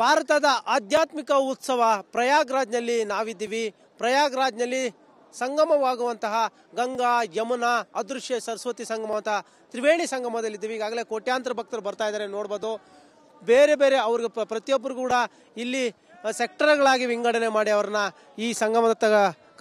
ಭಾರತದ ಆಧ್ಯಾತ್ಮಿಕ ಉತ್ಸವ ಪ್ರಯಾಗ್ರಾಜ್ನಲ್ಲಿ ನಾವಿದ್ದೀವಿ. ಪ್ರಯಾಗ್ರಾಜ್ನಲ್ಲಿ ಸಂಗಮವಾಗುವಂತಹ ಗಂಗಾ ಯಮುನಾ ಅದೃಶ್ಯ ಸರಸ್ವತಿ ಸಂಗಮ ಅಂತ ತ್ರಿವೇಣಿ ಸಂಗಮದಲ್ಲಿದ್ದೀವಿ. ಈಗಾಗಲೇ ಕೋಟ್ಯಾಂತರ ಭಕ್ತರು ಬರ್ತಾ ಇದ್ದಾರೆ, ನೋಡ್ಬೋದು. ಬೇರೆ ಬೇರೆ ಅವ್ರಿಗೆ ಪ್ರತಿಯೊಬ್ಬರು ಕೂಡ ಇಲ್ಲಿ ಸೆಕ್ಟರ್ಗಳಾಗಿ ವಿಂಗಡಣೆ ಮಾಡಿ ಅವ್ರನ್ನ ಈ ಸಂಗಮದ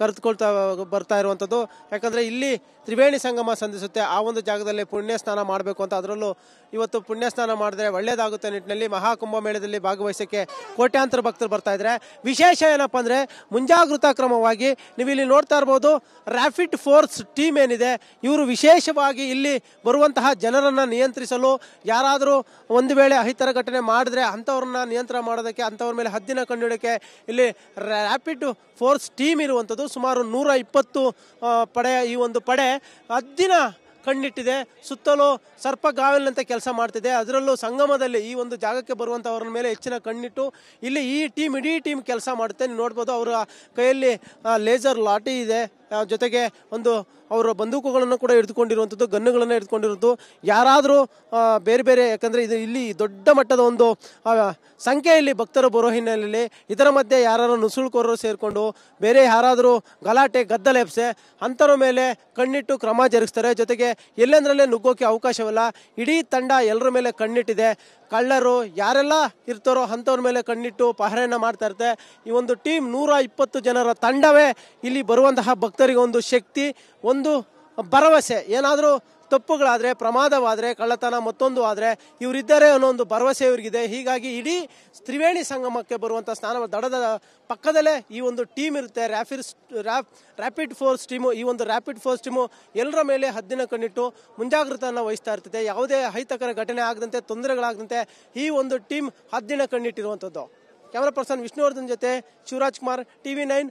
ಕರೆದುಕೊಳ್ತಾ ಬರ್ತಾ ಇರುವಂಥದ್ದು. ಯಾಕಂದರೆ ಇಲ್ಲಿ ತ್ರಿವೇಣಿ ಸಂಗಮ ಸಂಧಿಸುತ್ತೆ. ಆ ಒಂದು ಜಾಗದಲ್ಲಿ ಪುಣ್ಯ ಸ್ನಾನ ಮಾಡಬೇಕು ಅಂತ, ಅದರಲ್ಲೂ ಇವತ್ತು ಪುಣ್ಯ ಸ್ನಾನ ಮಾಡಿದ್ರೆ ಒಳ್ಳೇದಾಗುತ್ತೆ ನಿಟ್ಟಿನಲ್ಲಿ ಮಹಾಕುಂಭ ಮೇಳದಲ್ಲಿ ಭಾಗವಹಿಸೋಕ್ಕೆ ಕೋಟ್ಯಾಂತರ ಭಕ್ತರು ಬರ್ತಾ ಇದ್ದಾರೆ. ವಿಶೇಷ ಏನಪ್ಪ ಅಂದರೆ ಮುಂಜಾಗೃತಾ ಕ್ರಮವಾಗಿ ನೀವು ಇಲ್ಲಿ ನೋಡ್ತಾ ಇರ್ಬೋದು, ರ್ಯಾಪಿಡ್ ಫೋರ್ಸ್ ಟೀಮ್ ಏನಿದೆ ಇವರು ವಿಶೇಷವಾಗಿ ಇಲ್ಲಿ ಬರುವಂತಹ ಜನರನ್ನು ನಿಯಂತ್ರಿಸಲು, ಯಾರಾದರೂ ಒಂದು ವೇಳೆ ಅಹಿತರ ಘಟನೆ ಮಾಡಿದ್ರೆ ಅಂಥವ್ರನ್ನ ನಿಯಂತ್ರಣ ಮಾಡೋದಕ್ಕೆ, ಅಂಥವ್ರ ಮೇಲೆ ಹದ್ದಿನ ಕಂಡುಹಿಡೋಕ್ಕೆ ಇಲ್ಲಿ ರ್ಯಾಪಿಡ್ ಫೋರ್ಸ್ ಟೀಮ್ ಇರುವಂಥದ್ದು. ಸುಮಾರು 120 ಪಡೆಯ ಈ ಒಂದು ಪಡೆ ಹದ್ದಿನ ಕಣ್ಣಿಟ್ಟಿದೆ. ಸುತ್ತಲೂ ಸರ್ಪಗಾವಲಿನಂತೆ ಕೆಲಸ ಮಾಡ್ತಿದೆ. ಅದರಲ್ಲೂ ಸಂಗಮದಲ್ಲಿ ಈ ಒಂದು ಜಾಗಕ್ಕೆ ಬರುವಂಥವ್ರ ಮೇಲೆ ಹೆಚ್ಚಿನ ಕಣ್ಣಿಟ್ಟು ಇಲ್ಲಿ ಇಡೀ ಟೀಮ್ ಕೆಲಸ ಮಾಡುತ್ತೆ. ನೀವು ನೋಡ್ಬೋದು, ಅವರ ಕೈಯಲ್ಲಿ ಲೇಸರ್ ಲಾಠಿ ಇದೆ, ಜೊತೆಗೆ ಒಂದು ಅವರ ಬಂದೂಕುಗಳನ್ನು ಕೂಡ ಹಿಡಿದುಕೊಂಡಿರುವಂಥದ್ದು, ಗನ್ನುಗಳನ್ನು ಹಿಡಿದುಕೊಂಡಿರೋದು. ಯಾರಾದರೂ ಬೇರೆ ಯಾಕಂದರೆ ಇದು ಇಲ್ಲಿ ದೊಡ್ಡ ಮಟ್ಟದ ಒಂದು ಸಂಖ್ಯೆಯಲ್ಲಿ ಭಕ್ತರು ಬರೋ ಹಿನ್ನೆಲೆಯಲ್ಲಿ ಇದರ ಮಧ್ಯೆ ಯಾರು ನುಸುಳುಕೋರರು ಸೇರಿಕೊಂಡು ಬೇರೆ ಯಾರಾದರೂ ಗಲಾಟೆ ಗದ್ದಲ ಎಬ್ಸೆ ಅಂಥವ್ರ ಮೇಲೆ ಕಣ್ಣಿಟ್ಟು ಕ್ರಮ ಜರುಗಿಸ್ತಾರೆ. ಜೊತೆಗೆ ಎಲ್ಲೆಂದರಲ್ಲೇ ನುಗ್ಗೋಕೆ ಅವಕಾಶವಿಲ್ಲ. ಇಡೀ ತಂಡ ಎಲ್ಲರ ಮೇಲೆ ಕಣ್ಣಿಟ್ಟಿದೆ. ಕಳ್ಳರು ಯಾರೆಲ್ಲ ಇರ್ತಾರೋ ಅಂಥವ್ರ ಮೇಲೆ ಕಣ್ಣಿಟ್ಟು ಪಹರೆಯನ್ನು ಮಾಡ್ತಾ ಇರುತ್ತೆ. ಈ ಒಂದು ಟೀಮ್ 120 ಜನರ ತಂಡವೇ ಇಲ್ಲಿ ಬರುವಂತಹ ಭಕ್ತರಿಗೆ ಒಂದು ಶಕ್ತಿ, ಒಂದು ಭರವಸೆ. ಏನಾದರೂ ತಪ್ಪುಗಳಾದರೆ, ಪ್ರಮಾದವಾದರೆ, ಕಳ್ಳತನ ಮತ್ತೊಂದು ಆದರೆ ಇವರಿದ್ದಾರೆ ಅನ್ನೋ ಒಂದು ಭರವಸೆ ಇವರಿಗಿದೆ. ಹೀಗಾಗಿ ಇಡೀ ತ್ರಿವೇಣಿ ಸಂಗಮಕ್ಕೆ ಬರುವಂಥ ಸ್ನಾನ ದಡದ ಪಕ್ಕದಲ್ಲೇ ಈ ಒಂದು ಟೀಮ್ ಇರುತ್ತೆ, ರ್ಯಾಪಿಡ್ ಫೋರ್ಸ್ ಟೀಮು. ಈ ಒಂದು ರ್ಯಾಪಿಡ್ ಫೋರ್ಸ್ ಟೀಮು ಎಲ್ಲರ ಮೇಲೆ ಹದ್ದಿನ ಕಣ್ಣಿಟ್ಟು ಮುಂಜಾಗ್ರತೆಯನ್ನು ವಹಿಸ್ತಾ ಇರ್ತದೆ. ಯಾವುದೇ ಅಹಿತಕರ ಘಟನೆ ಆಗದಂತೆ, ತೊಂದರೆಗಳಾಗದಂತೆ ಈ ಒಂದು ಟೀಮ್ ಹದ್ದಿನ ಕಣ್ಣಿಟ್ಟಿರುವಂಥದ್ದು. ಕ್ಯಾಮರಾ ಪರ್ಸನ್ ವಿಷ್ಣುವರ್ಧನ್ ಜೊತೆ ಶಿವರಾಜ್ ಕುಮಾರ್, TV9.